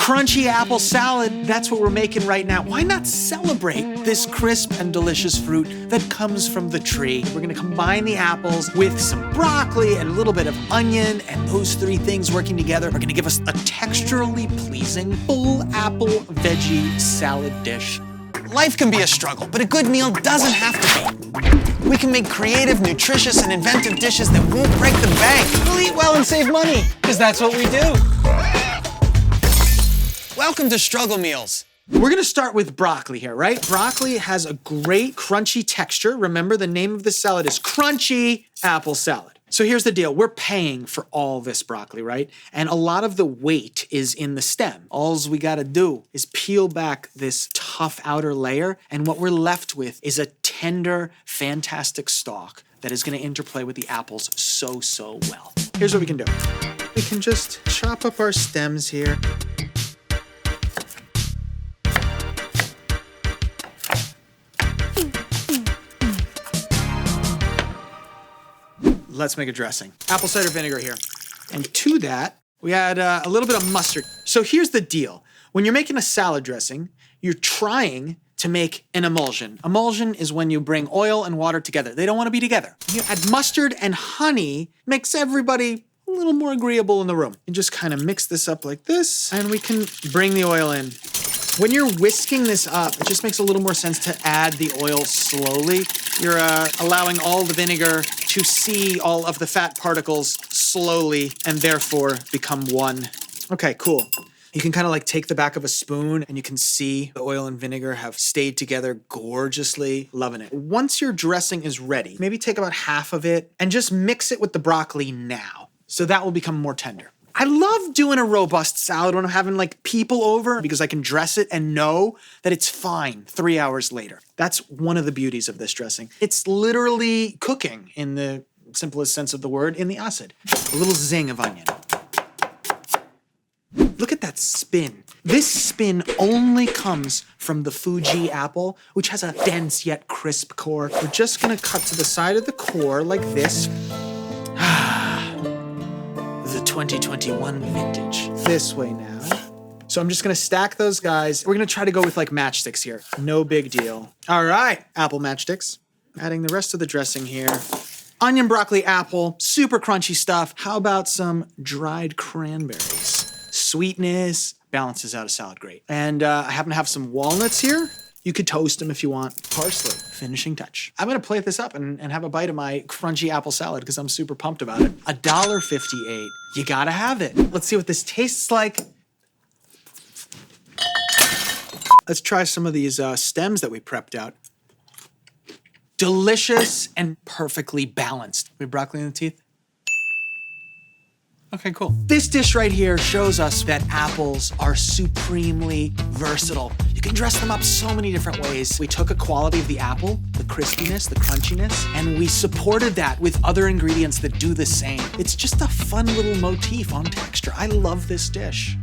crunchy apple salad, that's what we're making right now. Why not celebrate this crisp and delicious fruit that comes from the tree? We're gonna combine the apples with some broccoli and a little bit of onion, and those three things working together are gonna give us a texturally pleasing full apple veggie salad dish. Life can be a struggle, but a good meal doesn't have to be. We can make creative, nutritious, and inventive dishes that won't break the bank. We'll eat well and save money, because that's what we do. Welcome to Struggle Meals. We're gonna start with broccoli here, right? Broccoli has a great crunchy texture. Remember, the name of the salad is Crunchy Apple Salad. So here's the deal. We're paying for all this broccoli, right? And a lot of the weight is in the stem. All we gotta do is peel back this tough outer layer, and what we're left with is a tender, fantastic stalk that is gonna interplay with the apples so well. Here's what we can do. We can just chop up our stems here. Let's make a dressing. Apple cider vinegar here. And to that, we add a little bit of mustard. So here's the deal. When you're making a salad dressing, you're trying to make an emulsion. Emulsion is when you bring oil and water together. They don't want to be together. You add mustard and honey, makes everybody a little more agreeable in the room. You just kind of mix this up like this, and we can bring the oil in. When you're whisking this up, it just makes a little more sense to add the oil slowly. You're allowing all the vinegar to see all of the fat particles slowly and therefore become one. Okay, cool. You can kind of like take the back of a spoon and you can see the oil and vinegar have stayed together gorgeously. Loving it. Once your dressing is ready, maybe take about half of it and just mix it with the broccoli now. So that will become more tender. I love doing a robust salad when I'm having like people over because I can dress it and know that it's fine 3 hours later. That's one of the beauties of this dressing. It's literally cooking in the simplest sense of the word in the acid. A little zing of onion. Look at that spin. This spin only comes from the Fuji apple, which has a dense yet crisp core. We're just gonna cut to the side of the core like this. The 2021 vintage. This way now. So I'm just gonna stack those guys. We're gonna try to go with like matchsticks here. No big deal. All right, apple matchsticks. Adding the rest of the dressing here. Onion, broccoli, apple, super crunchy stuff. How about some dried cranberries? Sweetness balances out a salad great. And I happen to have some walnuts here. You could toast them if you want. Parsley, finishing touch. I'm gonna plate this up and have a bite of my crunchy apple salad because I'm super pumped about it. $1.58, you gotta have it. Let's see what this tastes like. Let's try some of these stems that we prepped out. Delicious and perfectly balanced. We have broccoli in the teeth? Okay, cool. This dish right here shows us that apples are supremely versatile. You can dress them up so many different ways. We took a quality of the apple, the crispiness, the crunchiness, and we supported that with other ingredients that do the same. It's just a fun little motif on texture. I love this dish.